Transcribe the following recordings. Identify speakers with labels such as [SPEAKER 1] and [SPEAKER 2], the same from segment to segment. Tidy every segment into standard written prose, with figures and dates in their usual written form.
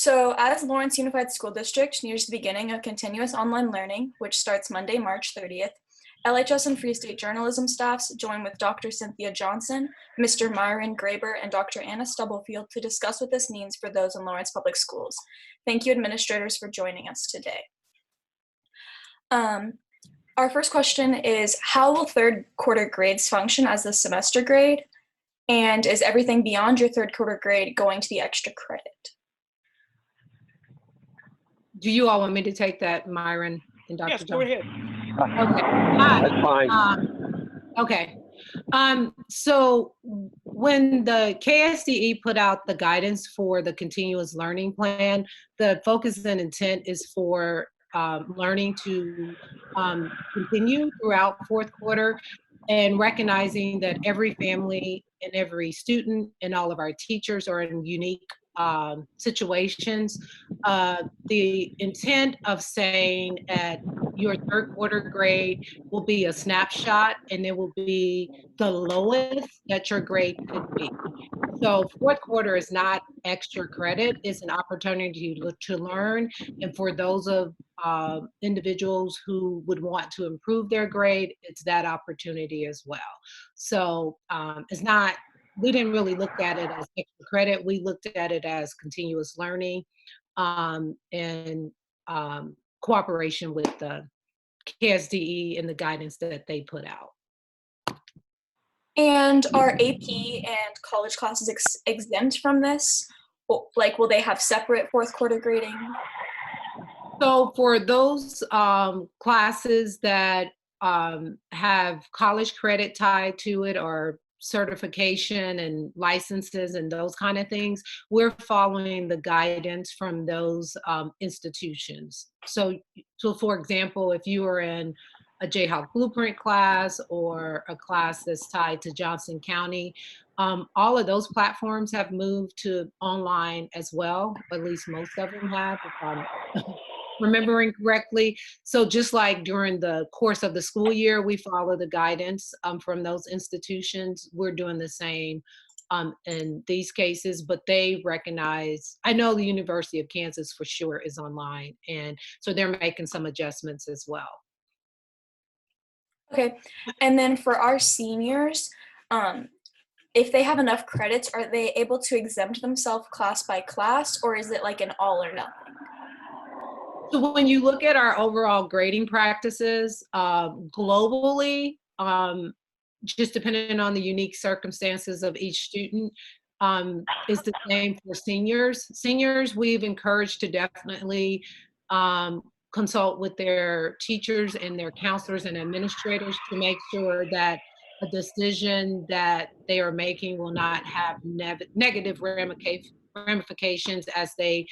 [SPEAKER 1] So, as Lawrence Unified School District nears the beginning of continuous online learning, which starts Monday, March 30th, LHS and Free State journalism staffs join with Dr. Cynthia Johnson, Mr. Myron Graber, and Dr. Anna Stubblefield to discuss what this means for those in Lawrence Public Schools. Thank you, administrators, for joining us today. Our first question is, how will third quarter grades function as the semester grade? And is everything beyond your third quarter grade going to be extra credit?
[SPEAKER 2] Do you all want me to take that, Myron and Dr.
[SPEAKER 3] Yes,
[SPEAKER 2] Johnson?
[SPEAKER 3] go ahead.
[SPEAKER 2] Okay.
[SPEAKER 4] That's fine.
[SPEAKER 2] Okay. So when the KSDE put out the guidance for the continuous learning plan, the focus and intent is for learning to continue throughout fourth quarter, and recognizing that every family and every student and all of our teachers are in unique situations. The intent of saying at your third quarter grade will be a snapshot, and it will be the lowest that your grade could be. So fourth quarter is not extra credit, it's an opportunity to learn. And for those of individuals who would want to improve their grade, it's that opportunity as well. So it's not, we didn't really look at it as extra credit. We looked at it as continuous learning and cooperation with the KSDE and the guidance that they put out.
[SPEAKER 1] And are AP and college classes exempt from this? Like, will they have separate fourth quarter grading?
[SPEAKER 2] So for those classes that have college credit tied to it, or certification and licenses and those kind of things, we're following the guidance from those institutions. So for example, if you are in a Jayhawk Blueprint class or a class that's tied to Johnson County, all of those platforms have moved to online as well. At least most of them have, if I'm remembering correctly. So just like during the course of the school year, we follow the guidance from those institutions, we're doing the same in these cases, but they recognize, I know the University of Kansas for sure is online, and so they're making some adjustments as well.
[SPEAKER 1] Okay, and then for our seniors, if they have enough credits, are they able to exempt themselves class by class, or is it like an all or nothing?
[SPEAKER 2] So when you look at our overall grading practices globally, just depending on the unique circumstances of each student, is the same for seniors. Seniors, we've encouraged to definitely consult with their teachers and their counselors and administrators to make sure that a decision that they are making will not have negative ramifications as they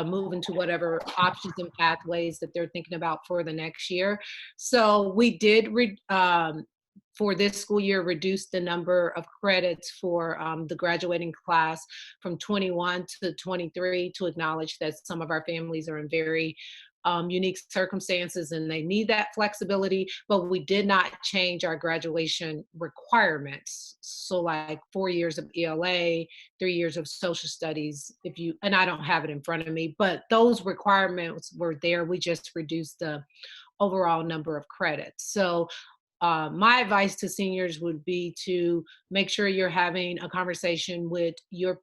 [SPEAKER 2] move into whatever options and pathways that they're thinking about for the next year. So we did, for this school year, reduce the number of credits for the graduating class from 21 to 23 to acknowledge that some of our families are in very unique circumstances and they need that flexibility, but we did not change our graduation requirements. So like 4 years of ELA, 3 years of social studies, and I don't have it in front of me, but those requirements were there. We just reduced the overall number of credits. So my advice to seniors would be to make sure you're having a conversation with your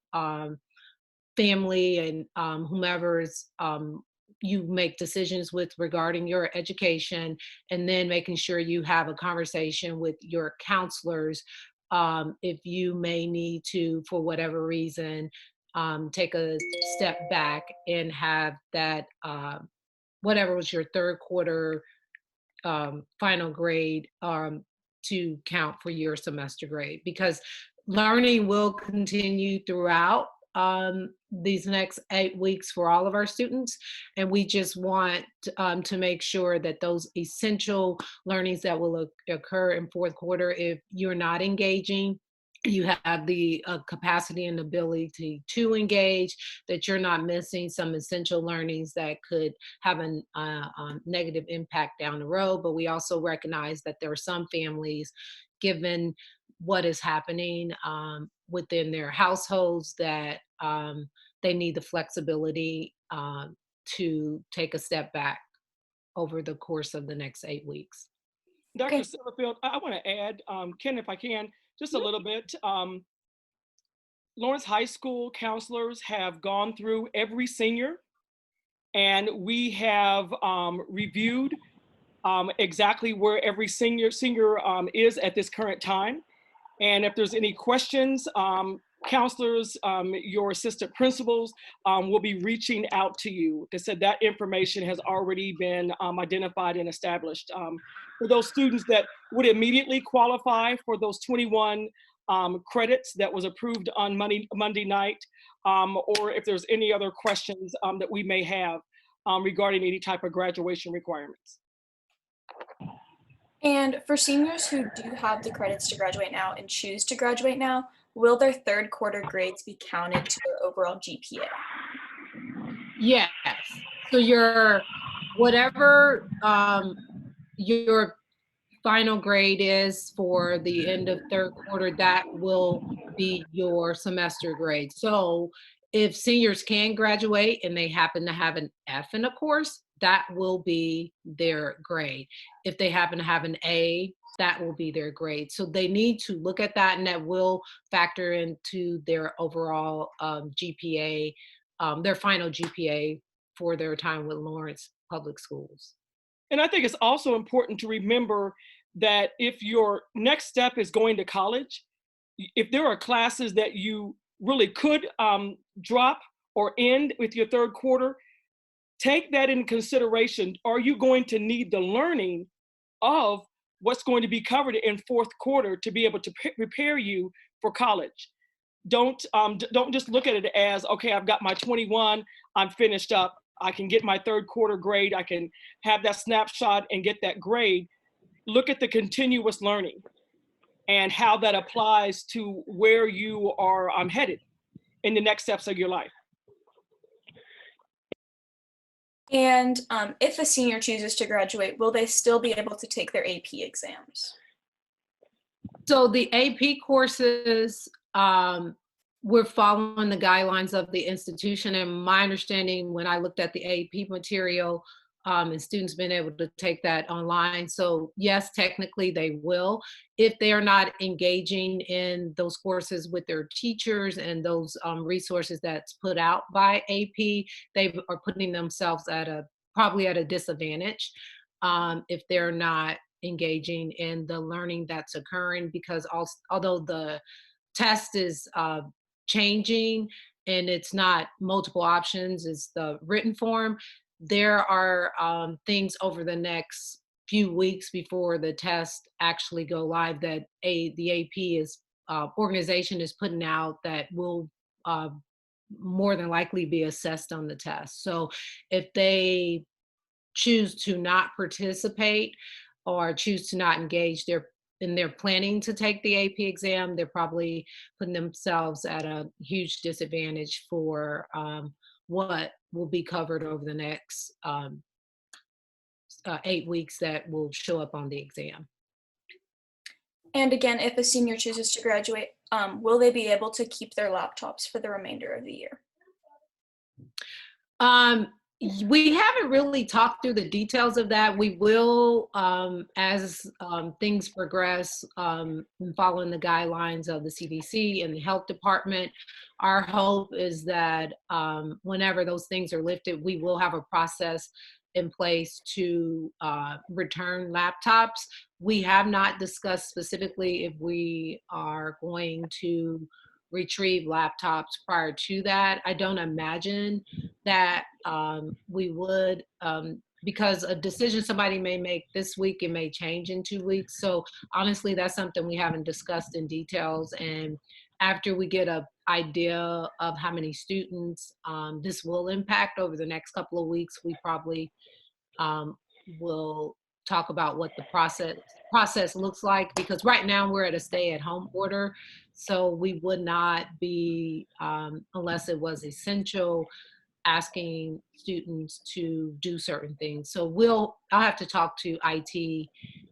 [SPEAKER 2] family and whomever's you make decisions with regarding your education, and then making sure you have a conversation with your counselors if you may need to, for whatever reason, take a step back and have that whatever was your third quarter final grade to count for your semester grade, because learning will continue throughout these next 8 weeks for all of our students. And we just want to make sure that those essential learnings that will occur in fourth quarter, if you're not engaging, you have the capacity and ability to engage, that you're not missing some essential learnings that could have a negative impact down the road. But we also recognize that there are some families, given what is happening within their households, that they need the flexibility to take a step back over the course of the next 8 weeks.
[SPEAKER 3] Dr.
[SPEAKER 1] Okay.
[SPEAKER 3] Stubblefield, I want to add, Ken, if I can, just a little bit. Lawrence High School counselors have gone through every senior, and we have reviewed exactly where every senior is at this current time. And if there's any questions, counselors, your assistant principals will be reaching out to you. They said that information has already been identified and established. For those students that would immediately qualify for those 21 credits that was approved on Monday night, or if there's any other questions that we may have regarding any type of graduation requirements.
[SPEAKER 1] And for seniors who do have the credits to graduate now and choose to graduate now, will their third quarter grades be counted to their overall GPA?
[SPEAKER 2] Yes. So whatever your final grade is for the end of third quarter, that will be your semester grade. So if seniors can graduate and they happen to have an F in a course, that will be their grade. If they happen to have an A, that will be their grade. So they need to look at that, and that will factor into their overall GPA, their final GPA for their time with Lawrence Public Schools.
[SPEAKER 3] And I think it's also important to remember that if your next step is going to college, if there are classes that you really could drop or end with your third quarter, take that into consideration. Are you going to need the learning of what's going to be covered in fourth quarter to be able to prepare you for college? Don't just look at it as, okay, I've got my 21, I'm finished up. I can get my third quarter grade. I can have that snapshot and get that grade. Look at the continuous learning and how that applies to where you are headed in the next steps of your life.
[SPEAKER 1] And if a senior chooses to graduate, will they still be able to take their AP exams?
[SPEAKER 2] So the AP courses, we're following the guidelines of the institution. And my understanding, when I looked at the AP material, and students been able to take that online. So yes, technically they will. If they are not engaging in those courses with their teachers and those resources that's put out by AP, they are putting themselves probably at a disadvantage if they're not engaging in the learning that's occurring, because although the test is changing and it's not multiple options, it's the written form, there are things over the next few weeks before the test actually go live that the AP organization is putting out that will more than likely be assessed on the test. So if they choose to not participate or choose to not engage, they're planning to take the AP exam, they're probably putting themselves at a huge disadvantage for what will be covered over the next 8 weeks that will show up on the exam.
[SPEAKER 1] And again, if a senior chooses to graduate, will they be able to keep their laptops for the remainder of the year?
[SPEAKER 2] We haven't really talked through the details of that. We will, as things progress, following the guidelines of the CDC and the health department. Our hope is that whenever those things are lifted, we will have a process in place to return laptops. We have not discussed specifically if we are going to retrieve laptops prior to that. I don't imagine that we would, because a decision somebody may make this week, it may change in 2 weeks. So honestly, that's something we haven't discussed in details. And after we get an idea of how many students this will impact over the next couple of weeks, we probably will talk about what the process looks like, because right now we're at a stay-at-home order. So we would not be, unless it was essential, asking students to do certain things. So I'll have to talk to IT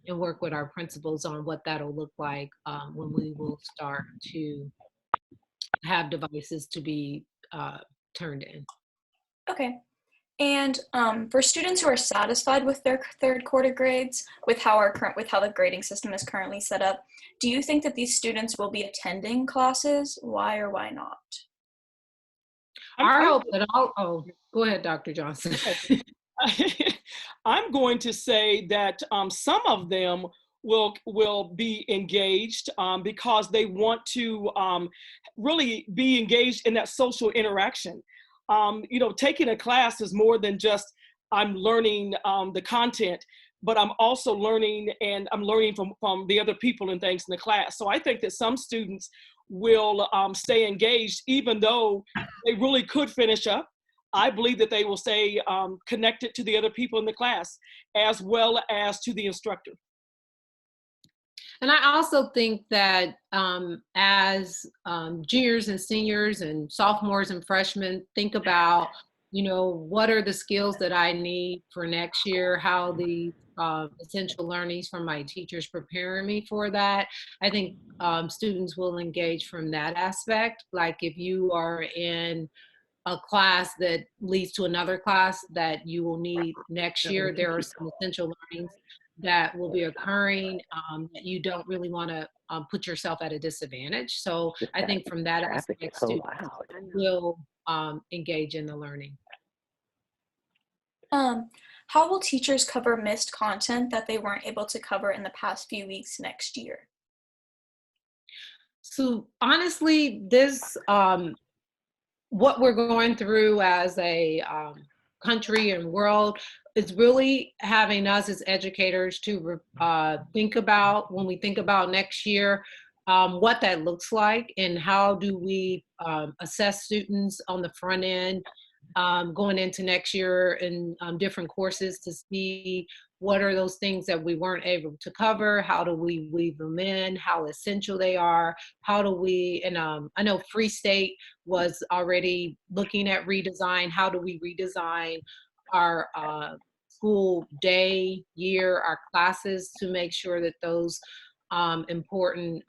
[SPEAKER 2] and work with our principals on what that'll look like when we will start to have devices to be turned in.
[SPEAKER 1] Okay. And for students who are satisfied with their third quarter grades, with how the grading system is currently set up, do you think that these students will be attending classes? Why or why not?
[SPEAKER 2] Our hope that oh, go ahead, Dr. Johnson.
[SPEAKER 3] I'm going to say that some of them will be engaged because they want to really be engaged in that social interaction. You know, taking a class is more than just I'm learning the content, but I'm also learning, and I'm learning from the other people and things in the class. So I think that some students will stay engaged, even though they really could finish up. I believe that they will stay connected to the other people in the class, as well as to the instructor.
[SPEAKER 2] And I also think that as juniors and seniors and sophomores and freshmen think about, you know, what are the skills that I need for next year, how the essential learnings from my teachers preparing me for that, I think students will engage from that aspect. Like if you are in a class that leads to another class that you will need next year, there are some essential learnings that will be occurring that you don't really want to put yourself at a disadvantage. So I think from that aspect, students will engage in the learning.
[SPEAKER 1] How will teachers cover missed content that they weren't able to cover in the past few weeks next year?
[SPEAKER 2] So honestly, this what we're going through as a country and world is really having us as educators to think about, when we think about next year, what that looks like and how do we assess students on the front end going into next year in different courses to see what are those things that we weren't able to cover, how do we weave them in, how essential they are, how do we, and I know Free State was already looking at redesign, how do we redesign our school day, year, our classes to make sure that those important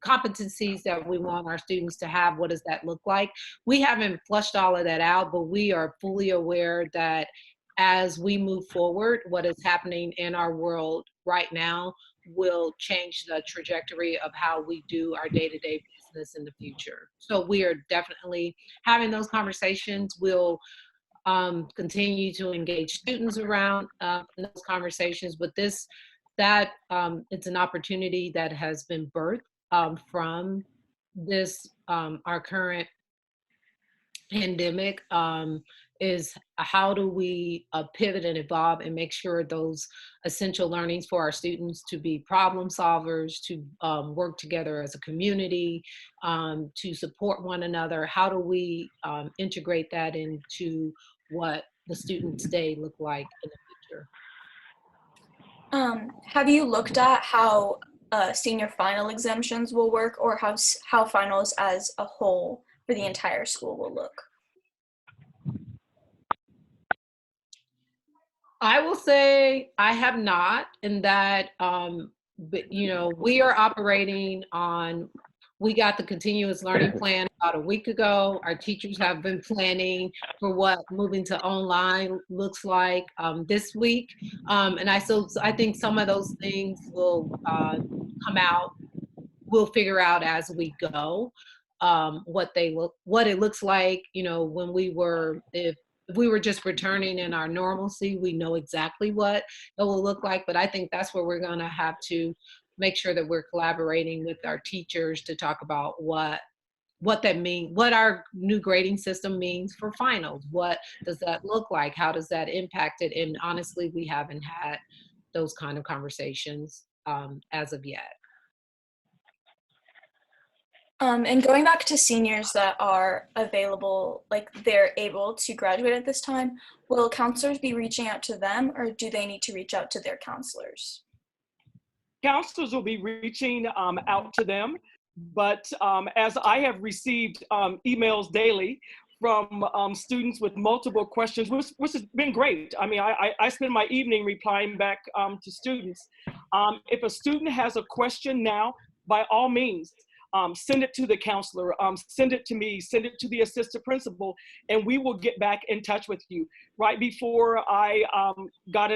[SPEAKER 2] competencies that we want our students to have, what does that look like? We haven't flushed all of that out, but we are fully aware that as we move forward, what is happening in our world right now will change the trajectory of how we do our day-to-day business in the future. So we are definitely having those conversations. We'll continue to engage students around those conversations, but it's an opportunity that has been birthed from this, our current pandemic, is how do we pivot and evolve and make sure those essential learnings for our students to be problem solvers, to work together as a community, to support one another. How do we integrate that into what the student's day look like in the future?
[SPEAKER 1] Have you looked at how senior final exemptions will work, or how finals as a whole for the entire school will look?
[SPEAKER 2] I will say I have not, in that, but you know, we are operating on, we got the continuous learning plan about a week ago. Our teachers have been planning for what moving to online looks like this week. And I think some of those things will come out, we'll figure out as we go what it looks like, you know, when if we were just returning in our normalcy, we know exactly what it will look like. But I think that's where we're going to have to make sure that we're collaborating with our teachers to talk about what that means, what our new grading system means for finals. What does that look like? How does that impact it? And honestly, we haven't had those kind of conversations as of yet.
[SPEAKER 1] And going back to seniors that are available, like they're able to graduate at this time, will counselors be reaching out to them, or do they need to reach out to their counselors?
[SPEAKER 3] Counselors will be reaching out to them, but as I have received emails daily from students with multiple questions, which has been great. I mean, I spend my evening replying back to students. If a student has a question now, by all means, send it to the counselor, send it to me, send it to the assistant principal, and we will get back in touch with you. Right before I got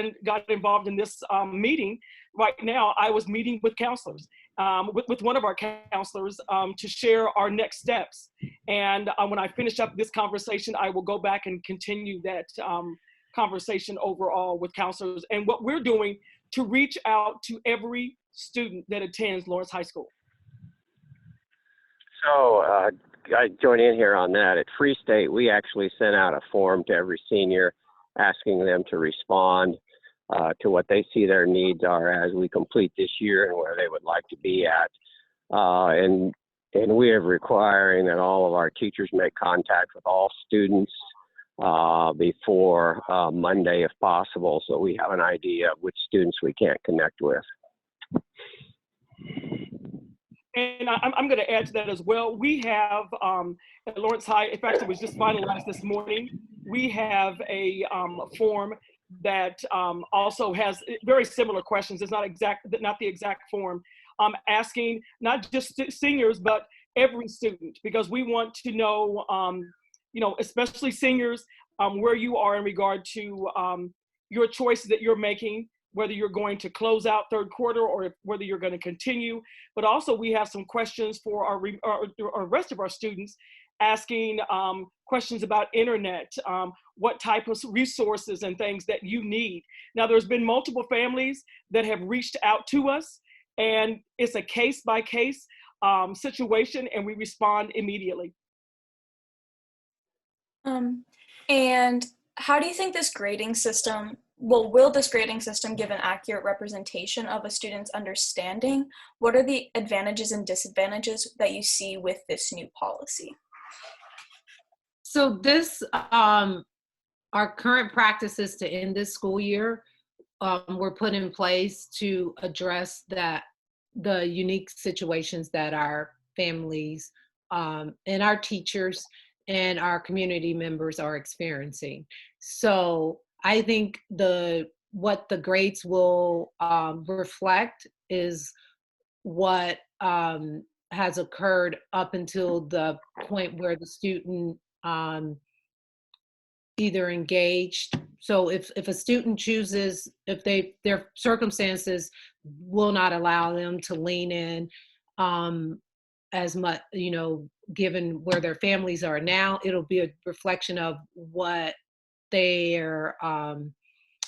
[SPEAKER 3] involved in this meeting, right now I was meeting with counselors, with one of our counselors to share our next steps. And when I finish up this conversation, I will go back and continue that conversation overall with counselors and what we're doing to reach out to every student that attends Lawrence High School.
[SPEAKER 4] So I join in here on that. At Free State, we actually sent out a form to every senior asking them to respond to what they see their needs are as we complete this year and where they would like to be at. And we are requiring that all of our teachers make contact with all students before Monday if possible, so we have an idea of which students we can't connect with.
[SPEAKER 3] And I'm going to add to that as well. We have at Lawrence High, in fact, it was just finalized this morning. We have a form that also has very similar questions. It's not the exact form, asking not just seniors, but every student, because we want to know, especially seniors, where you are in regard to your choices that you're making, whether you're going to close out third quarter or whether you're going to continue. But also we have some questions for our rest of our students, asking questions about internet, what type of resources and things that you need. Now, there's been multiple families that have reached out to us, and it's a case-by-case situation, and we respond immediately.
[SPEAKER 1] And how do you think this grading system, will this grading system give an accurate representation of a student's understanding? What are the advantages and disadvantages that you see with this new policy?
[SPEAKER 2] So this, our current practices to end this school year were put in place to address the unique situations that our families and our teachers and our community members are experiencing. So I think what the grades will reflect is what has occurred up until the point where the student either engaged. So if a student chooses, if their circumstances will not allow them to lean in as much, given where their families are now, it'll be a reflection of what their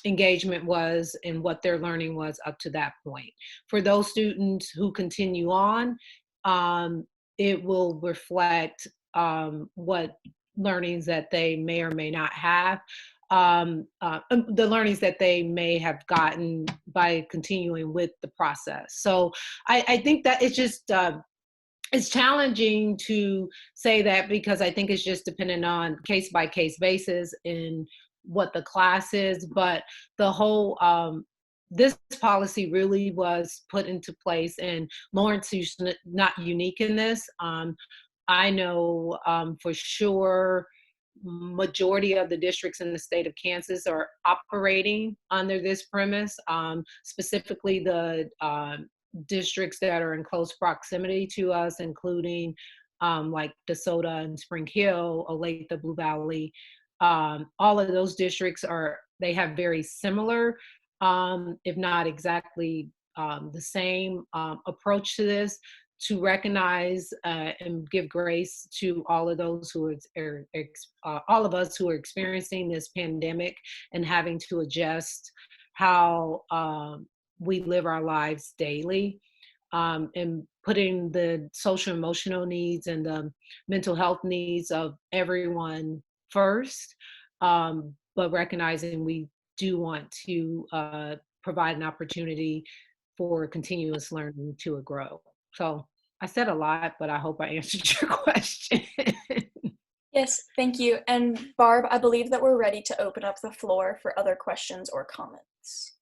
[SPEAKER 2] engagement was and what their learning was up to that point. For those students who continue on, it will reflect what learnings that they may or may not have, the learnings that they may have gotten by continuing with the process. So I think that it's just, it's challenging to say that, because I think it's just dependent on case-by-case basis in what the class is, but the whole, this policy really was put into place, and Lawrence is not unique in this. I know for sure majority of the districts in the state of Kansas are operating under this premise, specifically the districts that are in close proximity to us, including like DeSoto and Spring Hill, Olathe, Blue Valley. All of those districts they have very similar, if not exactly the same approach to this, to recognize and give grace to all of those who all of us who are experiencing this pandemic and having to adjust how we live our lives daily, and putting the social emotional needs and the mental health needs of everyone first, but recognizing we do want to provide an opportunity for continuous learning to grow. So I said a lot, but I hope I answered your question.
[SPEAKER 1] Yes, thank you. And Barb, I believe that we're ready to open up the floor for other questions or comments.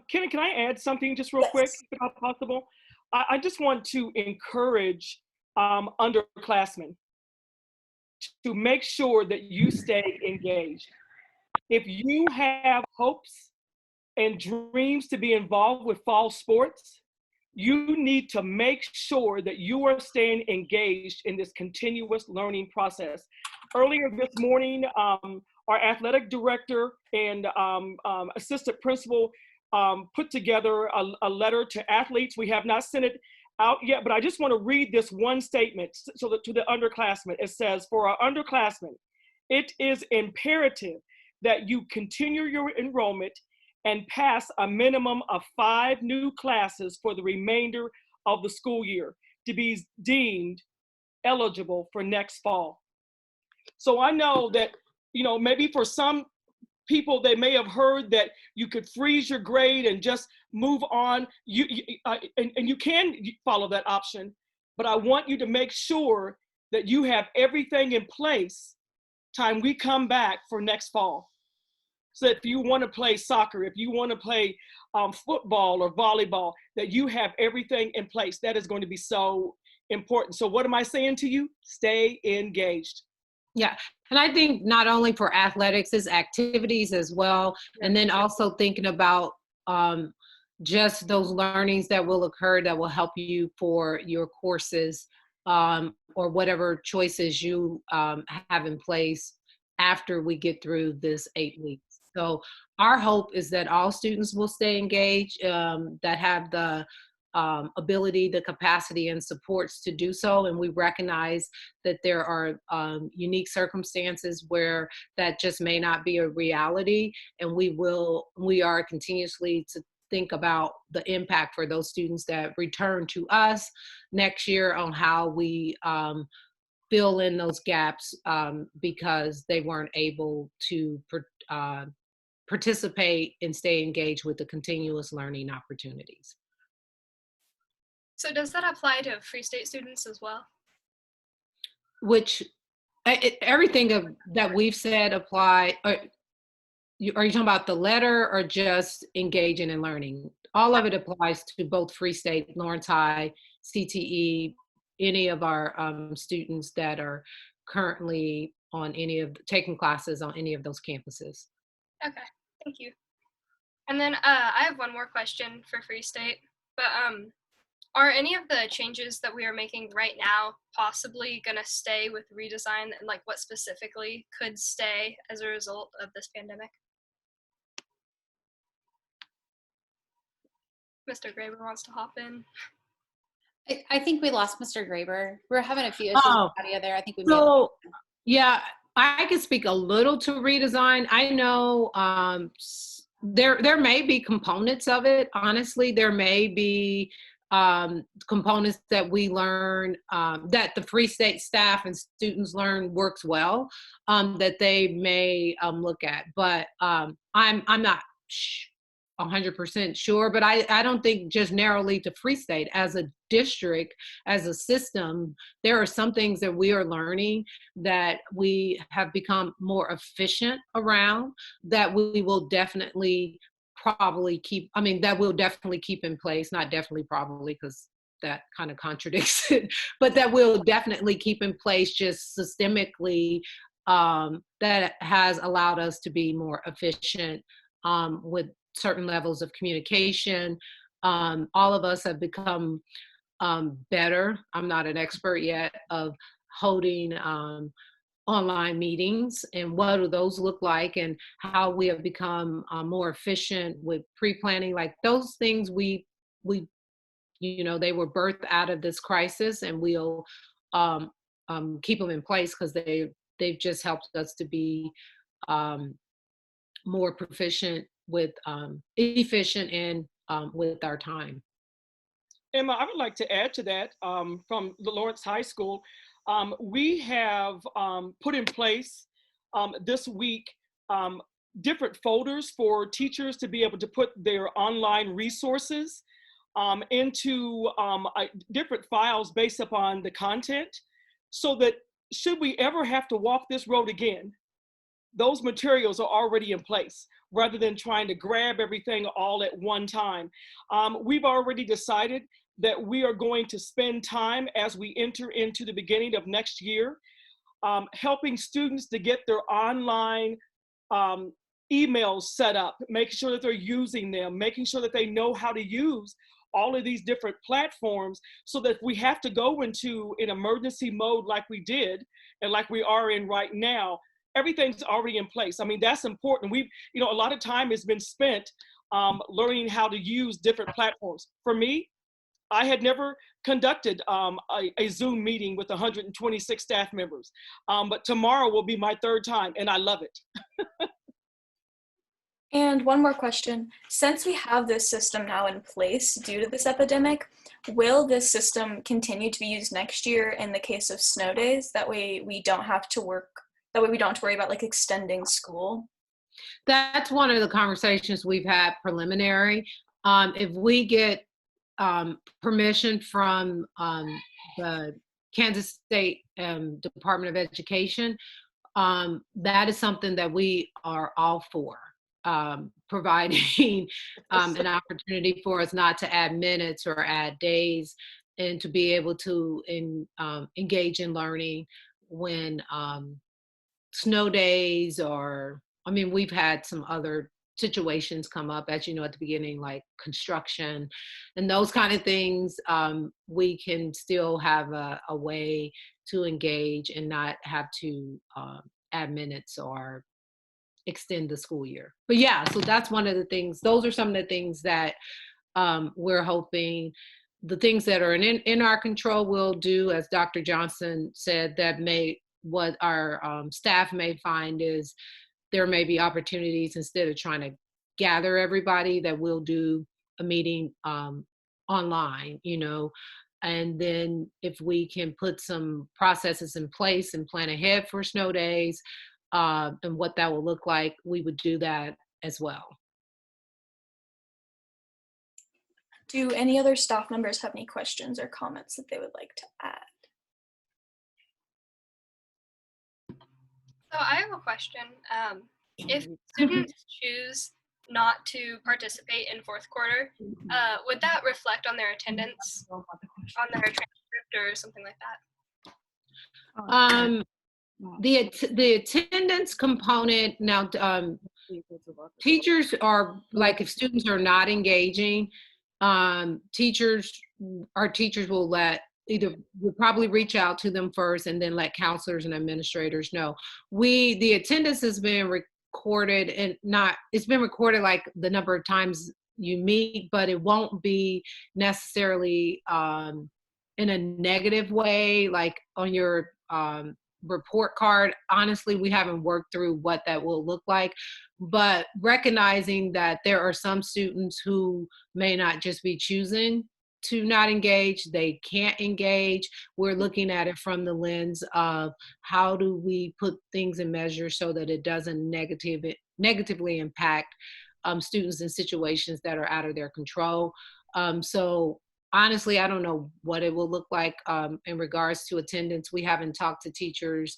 [SPEAKER 3] Can I add something just real quick, if possible? I just want to encourage underclassmen to make sure that you stay engaged. If you have hopes and dreams to be involved with fall sports, you need to make sure that you are staying engaged in this continuous learning process. Earlier this morning, our athletic director and assistant principal put together a letter to athletes. We have not sent it out yet, but I just want to read this one statement so that to the underclassmen. It says, for our underclassmen, it is imperative that you continue your enrollment and pass a minimum of 5 new classes for the remainder of the school year to be deemed eligible for next fall. So I know that, you know, maybe for some people, they may have heard that you could freeze your grade and just move on. And you can follow that option, but I want you to make sure that you have everything in place time we come back for next fall. So if you want to play soccer, if you want to play football or volleyball, that you have everything in place. That is going to be so important. So what am I saying to you? Stay engaged.
[SPEAKER 2] Yeah, and I think not only for athletics, it's activities as well. And then also thinking about just those learnings that will occur that will help you for your courses or whatever choices you have in place after we get through this 8 weeks. So our hope is that all students will stay engaged, that have the ability, the capacity, and supports to do so. And we recognize that there are unique circumstances where that just may not be a reality. And we are continuously to think about the impact for those students that return to us next year on how we fill in those gaps because they weren't able to participate and stay engaged with the continuous learning opportunities.
[SPEAKER 5] So does that apply to Free State students as well?
[SPEAKER 2] Which everything that we've said apply. Are you talking about the letter or just engaging in learning? All of it applies to both Free State, Lawrence High, CTE, any of our students that are currently on taking classes on any of those campuses.
[SPEAKER 5] Okay, thank you. And then I have one more question for Free State, but are any of the changes that we are making right now possibly going to stay with redesign, and like what specifically could stay as a result of this pandemic? Mr. Graber wants to hop in.
[SPEAKER 6] I think we lost Mr. Graber. We're having a few issues with audio there. I think we
[SPEAKER 2] yeah, I can speak a little to redesign. I know there may be components of it. Honestly, there may be components that we learn that the Free State staff and students learn works well that they may look at. But I'm not 100% sure, but I don't think just narrowly to Free State. As a district, as a system, there are some things that we are learning that we have become more efficient around that we will definitely probably keep, that we'll definitely keep in place, not definitely probably because that kind of contradicts it, but that we'll definitely keep in place just systemically that has allowed us to be more efficient with certain levels of communication. All of us have become better, I'm not an expert yet, of holding online meetings and what do those look like and how we have become more efficient with pre-planning. Like those things we they were birthed out of this crisis, and we'll keep them in place because they've just helped us to be more proficient with efficient and with our time.
[SPEAKER 3] Emma, I would like to add to that from the Lawrence High School. We have put in place this week different folders for teachers to be able to put their online resources into different files based upon the content, so that should we ever have to walk this road again, those materials are already in place rather than trying to grab everything all at one time. We've already decided that we are going to spend time as we enter into the beginning of next year, helping students to get their online emails set up, making sure that they're using them, making sure that they know how to use all of these different platforms so that if we have to go into an emergency mode like we did and like we are in right now, everything's already in place. I mean, that's important. We've, a lot of time has been spent learning how to use different platforms. For me, I had never conducted a Zoom meeting with 126 staff members, but tomorrow will be my third time, and I love it.
[SPEAKER 1] And one more question. Since we have this system now in place due to this epidemic, will this system continue to be used next year in the case of snow days? That way we don't have to worry about like extending school.
[SPEAKER 2] That's one of the conversations we've had preliminary. If we get permission from the Kansas State Department of Education, that is something that we are all for, providing an opportunity for us not to add minutes or add days, and to be able to engage in learning when snow days, or we've had some other situations come up, as you know, at the beginning, like construction and those kind of things. We can still have a way to engage and not have to add minutes or extend the school year. But yeah, so that's one of the things. Those are some of the things that we're hoping. The things that are in our control we'll do, as Dr. Johnson said, what our staff may find is there may be opportunities, instead of trying to gather everybody, that we'll do a meeting online, and then if we can put some processes in place and plan ahead for snow days and what that will look like, we would do that as well.
[SPEAKER 1] Do any other staff members have any questions or comments that they would like to add?
[SPEAKER 5] So I have a question. If students choose not to participate in fourth quarter, would that reflect on their attendance, on their transcript, or something like that?
[SPEAKER 2] The attendance component now, teachers are like, if students are not engaging, our teachers will we'll probably reach out to them first and then let counselors and administrators know. The attendance has been recorded, and it's been recorded like the number of times you meet, but it won't be necessarily in a negative way, like on your report card. Honestly, we haven't worked through what that will look like, but recognizing that there are some students who may not just be choosing to not engage, they can't engage. We're looking at it from the lens of how do we put things in measure so that it doesn't negatively impact students in situations that are out of their control. So honestly, I don't know what it will look like in regards to attendance. We haven't talked to teachers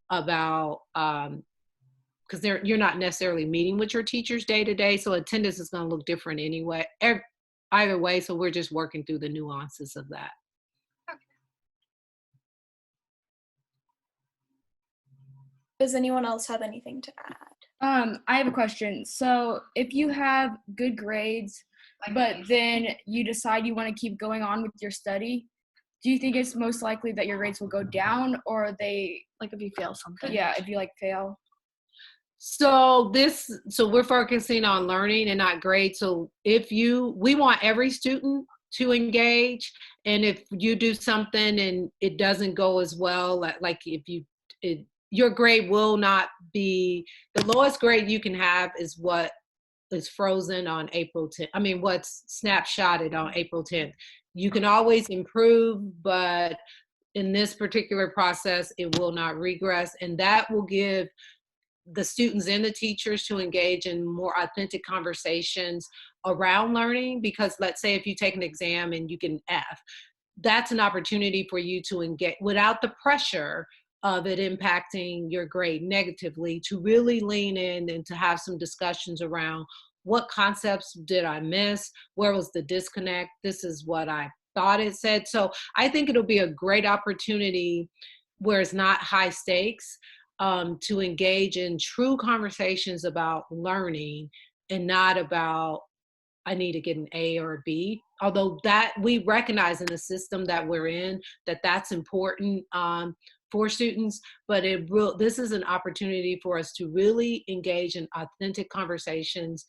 [SPEAKER 2] about, because you're not necessarily meeting with your teachers day to day, so attendance is going to look different anyway. Either way, so we're just working through the nuances of that.
[SPEAKER 5] Okay.
[SPEAKER 1] Does anyone else have anything to add?
[SPEAKER 7] I have a question. So if you have good grades, but then you decide you want to keep going on with your study, do you think it's most likely that your grades will go down, or they,
[SPEAKER 1] like if you fail something?
[SPEAKER 7] Yeah, if you fail.
[SPEAKER 2] So we're focusing on learning and not grades. So we want every student to engage, and if you do something and it doesn't go as well, like your grade will not be, the lowest grade you can have is what is frozen on April 10th. What's snapshotted on April 10th. You can always improve, but in this particular process, it will not regress, and that will give the students and the teachers to engage in more authentic conversations around learning. Because let's say if you take an exam and you get an F, that's an opportunity for you to engage without the pressure of it impacting your grade negatively, to really lean in and to have some discussions around what concepts did I miss, where was the disconnect, this is what I thought it said. So I think it'll be a great opportunity where it's not high stakes, to engage in true conversations about learning, and not about, I need to get an A or a B. although that we recognize in the system that we're in, that that's important for students, but this is an opportunity for us to really engage in authentic conversations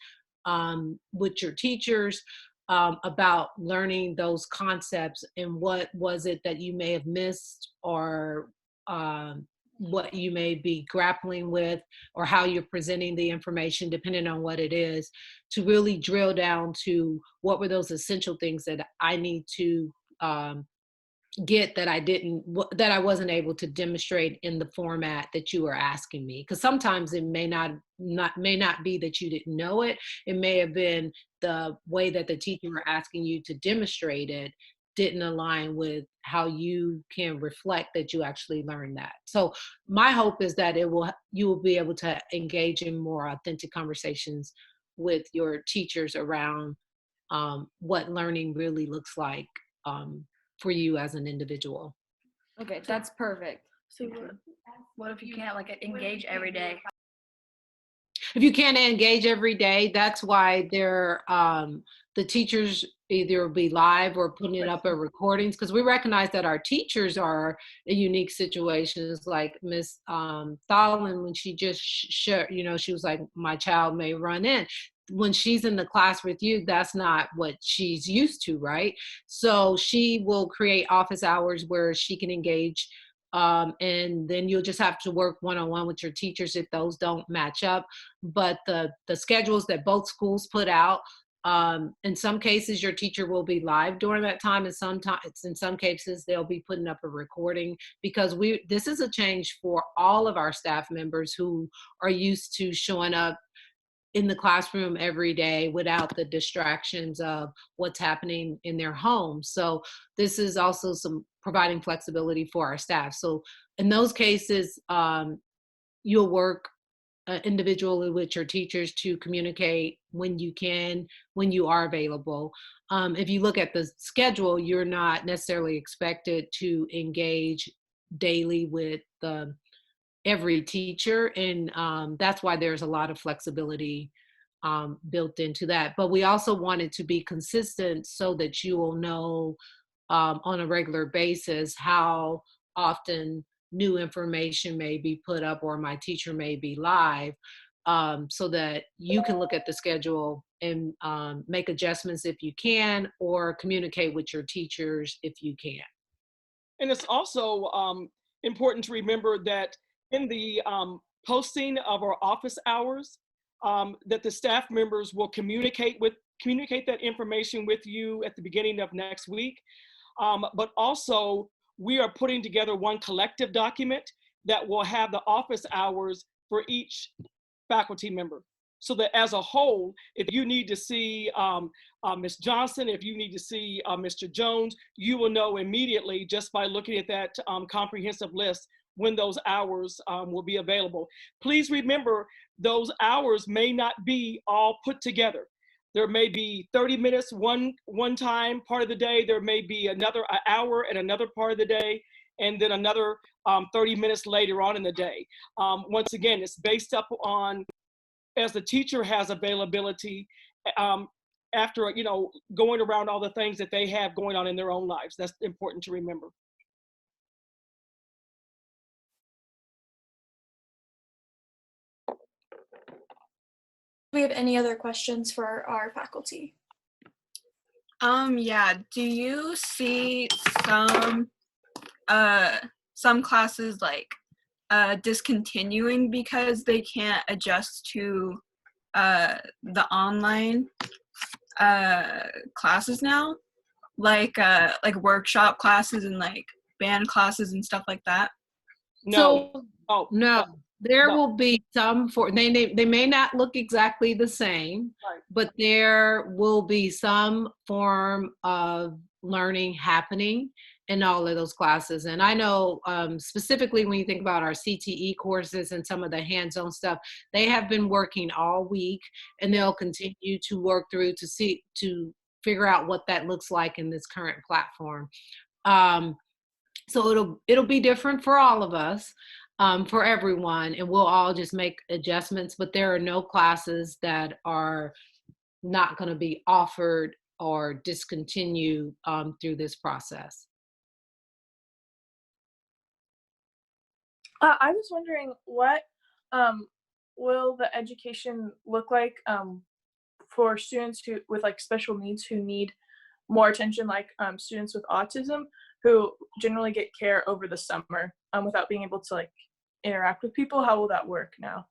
[SPEAKER 2] with your teachers about learning those concepts and what was it that you may have missed, or what you may be grappling with, or how you're presenting the information, depending on what it is, to really drill down to what were those essential things that I need to get that I wasn't able to demonstrate in the format that you were asking me. Because sometimes it may not be that you didn't know it. It may have been the way that the teacher were asking you to demonstrate it didn't align with how you can reflect that you actually learned that. So my hope is that you will be able to engage in more authentic conversations with your teachers around what learning really looks like for you as an individual.
[SPEAKER 7] Okay, that's perfect.
[SPEAKER 8] So what if you can't like engage every day?
[SPEAKER 2] If you can't engage every day, that's why the teachers either be live or putting it up as recordings, because we recognize that our teachers are in unique situations. Like Miss Thalin, when she just shared, she was like, my child may run in. When she's in the class with you, that's not what she's used to, right? So she will create office hours where she can engage, and then you'll just have to work one-on-one with your teachers if those don't match up. But the schedules that both schools put out, in some cases your teacher will be live during that time, and sometimes in some cases they'll be putting up a recording, because this is a change for all of our staff members who are used to showing up in the classroom every day without the distractions of what's happening in their home. So this is also providing flexibility for our staff. So in those cases, you'll work individually with your teachers to communicate when you are available. If you look at the schedule, you're not necessarily expected to engage daily with every teacher, and that's why there's a lot of flexibility built into that. But we also want it to be consistent so that you will know on a regular basis how often new information may be put up or my teacher may be live, so that you can look at the schedule and make adjustments if you can, or communicate with your teachers if you can.
[SPEAKER 3] And it's also important to remember that in the posting of our office hours, that the staff members will communicate that information with you at the beginning of next week. But also, we are putting together one collective document that will have the office hours for each faculty member. So that as a whole, if you need to see Ms. Johnson, if you need to see Mr. Jones, you will know immediately just by looking at that comprehensive list when those hours will be available. Please remember, those hours may not be all put together. There may be 30 minutes one time part of the day. There may be an hour and another part of the day, and then another 30 minutes later on in the day. Once again, it's based up on as the teacher has availability after going around all the things that they have going on in their own lives. That's important to remember.
[SPEAKER 1] Do we have any other questions for our faculty?
[SPEAKER 8] Yeah. Do you see some classes like discontinuing because they can't adjust to the online classes now, like workshop classes and like band classes and stuff like that?
[SPEAKER 3] No.
[SPEAKER 2] No. There will be some they may not look exactly the same,
[SPEAKER 3] right,
[SPEAKER 2] but there will be some form of learning happening in all of those classes. And I know specifically when you think about our CTE courses and some of the hands-on stuff, they have been working all week, and they'll continue to work through to figure out what that looks like in this current platform. So it'll be different for all of us. For everyone, and we'll all just make adjustments, but there are no classes that are not going to be offered or discontinue through this process.
[SPEAKER 9] I was wondering what will the education look like for students who with like special needs who need more attention, like students with autism who generally get care over the summer without being able to like interact with people. How will that work now?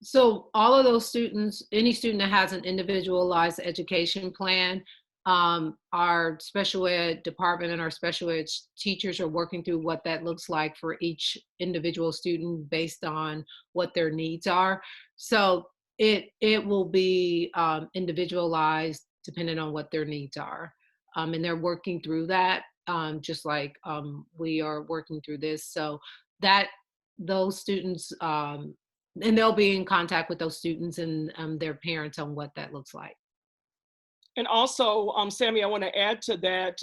[SPEAKER 2] So all of those students, any student that has an individualized education plan, our special ed department and our special ed teachers are working through what that looks like for each individual student based on what their needs are. So it will be individualized depending on what their needs are. And they're working through that, just like we are working through this. So that those students, and they'll be in contact with those students and their parents on what that looks like.
[SPEAKER 3] And also, Sammy, I want to add to that,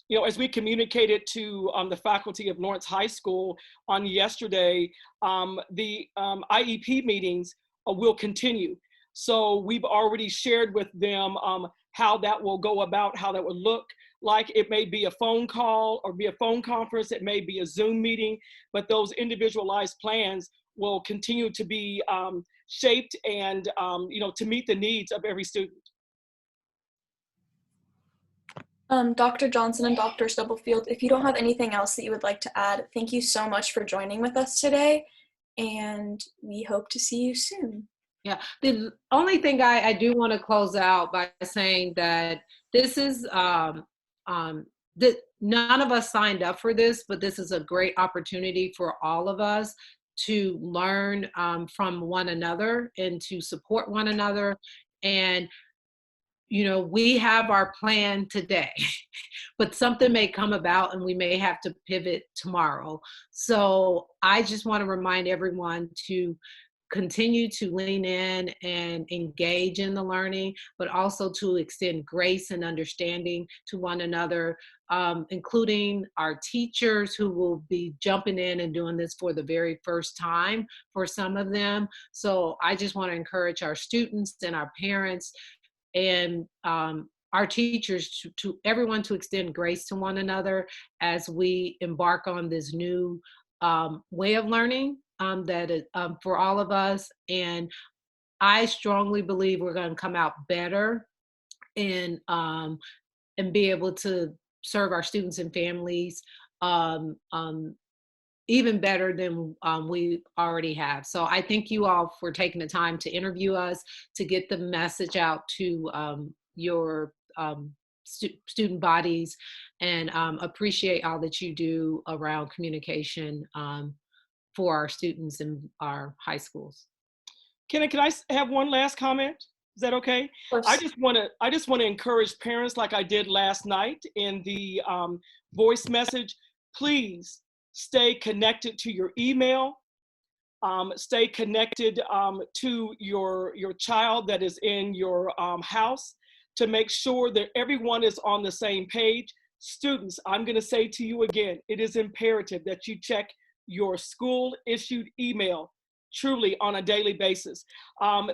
[SPEAKER 3] you know, as we communicated to the faculty of Lawrence High School on yesterday, the IEP meetings will continue. So we've already shared with them how that will go about, how that would look like. It may be a phone call or be a phone conference, it may be a Zoom meeting, but those individualized plans will continue to be shaped and, you know, to meet the needs of every student.
[SPEAKER 1] Dr. Johnson and Dr. Stubblefield, if you don't have anything else that you would like to add, thank you so much for joining with us today, and we hope to see you soon.
[SPEAKER 2] Yeah, the only thing I do want to close out by saying that this is, none of us signed up for this, but this is a great opportunity for all of us to learn from one another and to support one another. And you know, we have our plan today, but something may come about and we may have to pivot tomorrow. So I just want to remind everyone to continue to lean in and engage in the learning, but also to extend grace and understanding to one another, including our teachers who will be jumping in and doing this for the very first time for some of them. So I just want to encourage our students and our parents and our teachers to everyone to extend grace to one another as we embark on this new way of learning that is for all of us. And I strongly believe we're going to come out better and be able to serve our students and families even better than we already have. So I thank you all for taking the time to interview us, to get the message out to your student bodies, and appreciate all that you do around communication for our students in our high schools.
[SPEAKER 3] Can I have one last comment? Is that okay? I just want to encourage parents, like I did last night in the voice message. Please stay connected to your email. Stay connected to your child that is in your house to make sure that everyone is on the same page. Students, I'm going to say to you again, it is imperative that you check your school-issued email truly on a daily basis.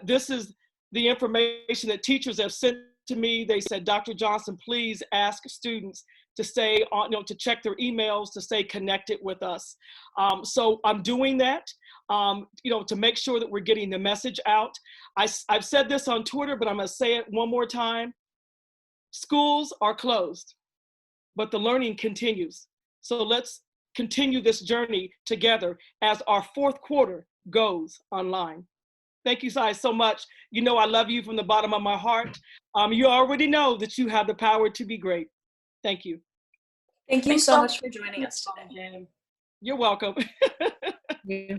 [SPEAKER 3] This is the information that teachers have sent to me. They said, Dr. Johnson, please ask students to stay on, you know, to check their emails, to stay connected with us. So I'm doing that, you know, to make sure that we're getting the message out. I've said this on Twitter, but I'm gonna say it one more time. Schools are closed, but the learning continues. So let's continue this journey together as our fourth quarter goes online. Thank you guys so much. You know I love you from the bottom of my heart. You already know that you have the power to be great. Thank you.
[SPEAKER 1] Thank you so much for joining us today.
[SPEAKER 3] You're welcome.
[SPEAKER 2] Yeah.